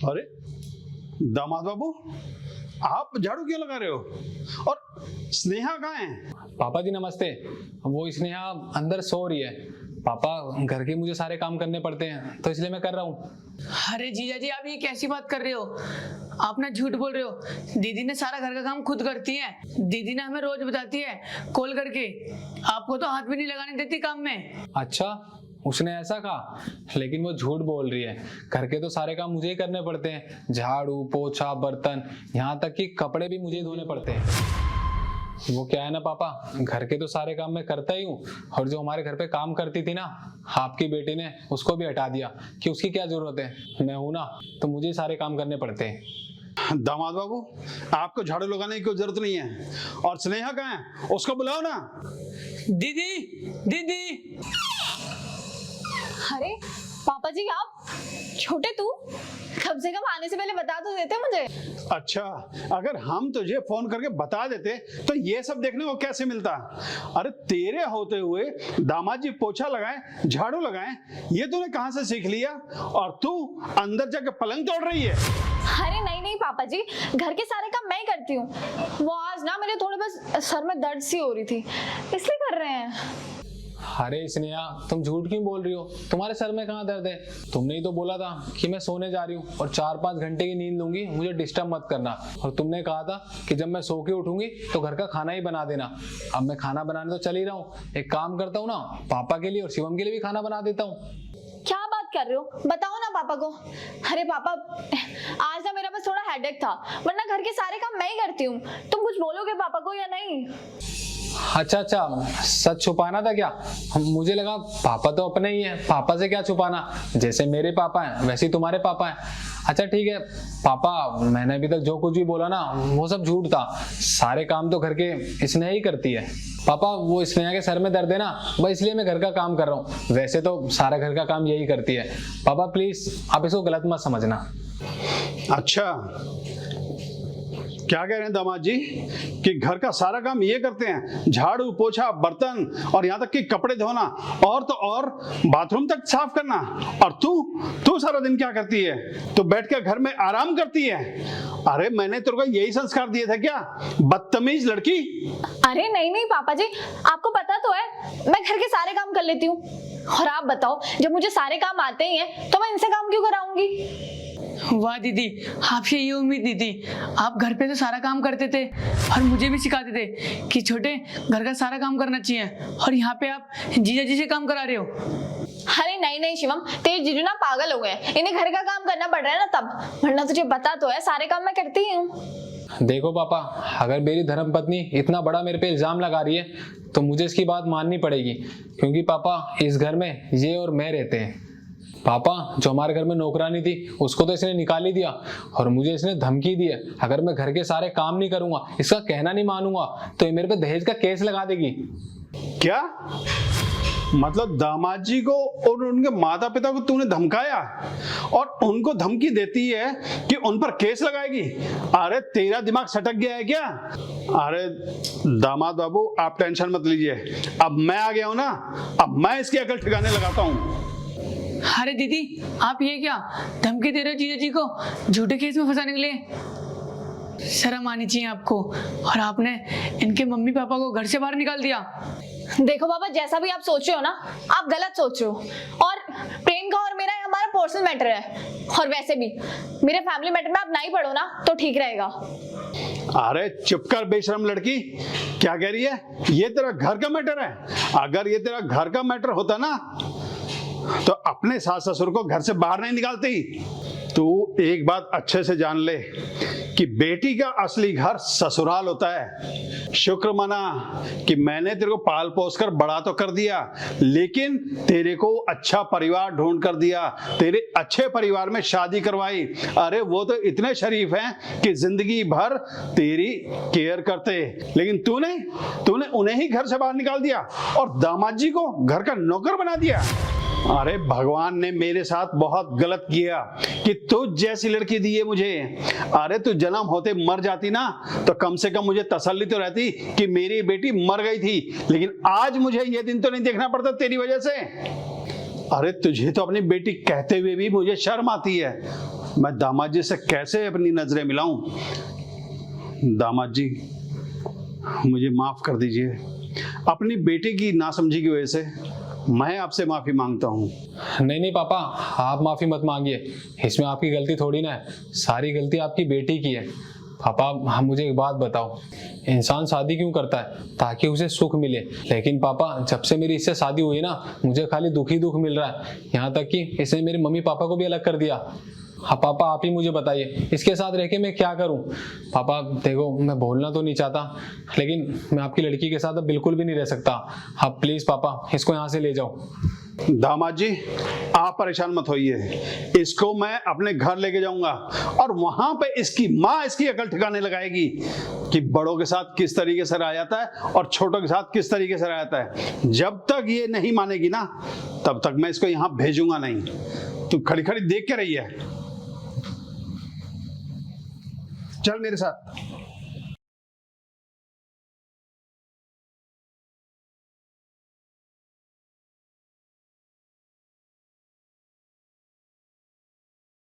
अरे दामाद बाबू, आप झाड़ू क्यों लगा रहे हो? और स्नेहा कहाँ है? पापा जी नमस्ते। वो स्नेहा अंदर सो रही है। पापा घर के मुझे सारे काम करने पड़ते हैं तो इसलिए मैं कर रहा हूँ। अरे जीजा जी, आप ये कैसी बात कर रहे हो? आप ना झूठ बोल रहे हो। दीदी ने सारा घर का काम खुद करती है। दीदी ने हमें रोज बताती है कॉल करके। आपको तो हाथ भी नहीं लगाने देती काम में। अच्छा, उसने ऐसा कहा? लेकिन वो झूठ बोल रही है। घर के तो सारे काम मुझे ही करने पड़ते हैं, झाड़ू पोछा बर्तन, यहाँ तक कि कपड़े भी मुझे ही धोने पड़ते हैं। वो क्या है ना पापा, घर के तो सारे काम मैं करता ही हूँ, और जो हमारे घर पे काम करती थी ना, आपकी बेटी ने उसको भी हटा दिया कि उसकी क्या जरूरत है। मैं हूं ना तो मुझे ही सारे काम करने पड़ते हैं। दामाद बाबू, आपको झाड़ू लगाने की कोई जरूरत नहीं है। और स्नेहा कहाँ है? उसको बुलाओ ना। दीदी दीदी। अरे पापा जी, आप छोटे, तू कम से कम आने से पहले बता तो देते मुझे। अच्छा, अगर हम तुझे फोन करके बता देते तो ये सब देखने को कैसे मिलता? अरे तेरे होते हुए दामाद जी पोछा लगाए, झाड़ू लगाए, ये तूने कहां से सीख लिया? और तू अंदर जाके पलंग तोड़ रही है। अरे नहीं नहीं पापा जी, घर के सारे काम मैं ही करती हूँ। वो आज ना मेरे थोड़े बस सर में दर्द सी हो रही थी, इसलिए कर रहे हैं। अरे स्नेहा, तुम झूठ क्यों बोल रही हो? तुम्हारे सर में कहाँ दर्द है? तुमने ही तो बोला था कि मैं सोने जा रही हूँ और 4-5 घंटे की नींद लूंगी, मुझे डिस्टर्ब मत करना। और तुमने कहा था कि जब मैं सो के उठूंगी तो घर का खाना ही बना देना। अब मैं खाना बनाने तो चल ही रहा हूँ। एक काम करता हूँ ना, पापा के लिए और शिवम के लिए भी खाना बना देता हूँ। क्या बात कर रहे हो? बताओ ना पापा को। अरे पापा, आज ना मेरा बस थोड़ा हेडेक था, वरना घर के सारे काम मैं ही करती हूँ। तुम कुछ बोलोगे पापा को या नहीं? अच्छा, सच छुपाना था क्या? मुझे लगा पापा तो अपने ही हैं, पापा से क्या छुपाना। जैसे मेरे पापा हैं वैसे ही तुम्हारे पापा हैं। अच्छा ठीक है पापा, मैंने अभी तक जो कुछ भी बोला ना वो सब झूठ था। सारे काम तो घर के स्नेहा ही करती है। पापा, वो स्नेहा के सर में दर्द है ना, बस इसलिए मैं घर का काम कर रहा हूँ। वैसे तो सारा घर का काम यही करती है। पापा प्लीज आप इसको गलत मत समझना। अच्छा, क्या कह रहे हैं दामाद जी कि घर का सारा काम ये करते हैं? झाड़ू पोछा बर्तन और यहाँ तक कि कपड़े धोना, और तो और बाथरूम तक साफ करना। और तू सारा दिन क्या करती है? तो बैठ कर घर में आराम करती है। अरे मैंने तेरे को यही संस्कार दिए थे क्या, बदतमीज लड़की? अरे नहीं नहीं पापा जी, आपको पता तो है मैं घर के सारे काम कर लेती हूँ। और आप बताओ, जब मुझे सारे काम आते ही हैं तो मैं इनसे काम क्यों कराऊंगी? वाह दीदी, आपसे ये उम्मीद नहीं थी। आप घर पे तो सारा काम करते थे और मुझे भी सिखाते थे कि छोटे घर का सारा काम करना चाहिए, और यहाँ पे आप जीजा जी से काम करा रहे हो। अरे नहीं नहीं शिवम, तेरे जीजू ना पागल हो गए, इन्हें घर का काम करना पड़ रहा है ना तब, वरना तुझे पता तो है सारे काम मैं करती ही हूँ। देखो पापा, अगर मेरी धर्मपत्नी इतना बड़ा मेरे पे इल्जाम लगा रही है तो मुझे इसकी बात माननी पड़ेगी, क्योंकि पापा इस घर में ये और मैं रहते हैं। पापा, जो हमारे घर में नौकरानी थी उसको तो इसने निकाल ही दिया, और मुझे इसने धमकी दी है अगर मैं घर के सारे काम नहीं करूंगा, इसका कहना नहीं मानूंगा, तो ये मेरे पे दहेज का केस लगा देगी। क्या मतलब दामाद जी को और उनके माता पिता को तूने धमकाया और उनको धमकी देती है कि उन पर केस लगाएगी? अरे तेरा दिमाग सटक गया है क्या? अरे दामाद बाबू, आप टेंशन मत लीजिए, अब मैं आ गया हूं ना, अब मैं इसकी अकल ठिकाने लगाता हूं। अरे दीदी, आप ये क्या धमकी दे रहे हो जीजा जी को झूठे केस में फंसाने के लिए? शर्म आनी चाहिए आपको। और आपने इनके मम्मी पापा को घर से बाहर निकाल दिया। देखो पापा, जैसा भी आप सोच रहे हो ना, आप गलत सोच रहे हो। और प्रेम का और मेरा हमारा पर्सनल मैटर है, और वैसे भी मेरे फैमिली मैटर में आप नहीं पढ़ो ना तो ठीक रहेगा। अरे चुप कर बेशरम लड़की, क्या कह रही है? ये तेरा घर का मैटर है? अगर ये तेरा घर का मैटर होता ना तो अपने सास ससुर को घर से बाहर नहीं निकालती। तू एक बात अच्छे से जान ले कि बेटी का असली घर ससुराल होता है। शुक्र मना कि मैंने तेरे को पाल पोस कर बड़ा तो कर दिया, लेकिन तेरे को अच्छा परिवार ढूंढ कर दिया, तेरे अच्छे परिवार में शादी करवाई। अरे वो तो इतने शरीफ हैं कि जिंदगी भर तेरी केयर करते, लेकिन तूने उन्हें ही घर से बाहर निकाल दिया और दामाद जी को घर का नौकर बना दिया। अरे भगवान ने मेरे साथ बहुत गलत किया कि तुझ जैसी लड़की दी है मुझे। अरे तू जन्म होते मर जाती ना तो कम से कम मुझे तसल्ली तो रहती कि मेरी बेटी मर गई थी, लेकिन आज मुझे ये दिन तो नहीं देखना पड़ता तेरी वजह से। अरे तुझे तो अपनी बेटी कहते हुए भी मुझे शर्म आती है। मैं दामाद जी से कैसे अपनी नजरें मिलाऊं। दामाद जी, मुझे माफ कर दीजिए। अपनी बेटी की नासमझी की वजह से मैं आपसे माफी मांगता हूँ। नहीं नहीं पापा, आप माफी मत मांगिए, इसमें आपकी गलती थोड़ी ना है, सारी गलती आपकी बेटी की है। पापा हम मुझे एक बात बताओ, इंसान शादी क्यों करता है? ताकि उसे सुख मिले, लेकिन पापा जब से मेरी इससे शादी हुई ना, मुझे खाली दुख ही दुख मिल रहा है। यहाँ तक कि इसने मेरे मम्मी पापा को भी अलग कर दिया। हाँ पापा, आप ही मुझे बताइए इसके साथ रह के मैं क्या करूं? पापा देखो, मैं बोलना तो नहीं चाहता, लेकिन मैं आपकी लड़की के साथ अब बिल्कुल भी नहीं रह सकता। आप प्लीज पापा इसको यहाँ से ले जाओ। दामाद जी, आप परेशान मत होइए, इसको मैं अपने घर लेके जाऊंगा और वहां पे इसकी माँ इसकी अकल ठिकाने लगाएगी कि बड़ों के साथ किस तरीके से रहा जाता है और छोटों के साथ किस तरीके से रहा जाता है। जब तक ये नहीं मानेगी ना, तब तक मैं इसको यहाँ भेजूंगा नहीं। तू खड़ी खड़ी देख के रही है, चल मेरे साथ।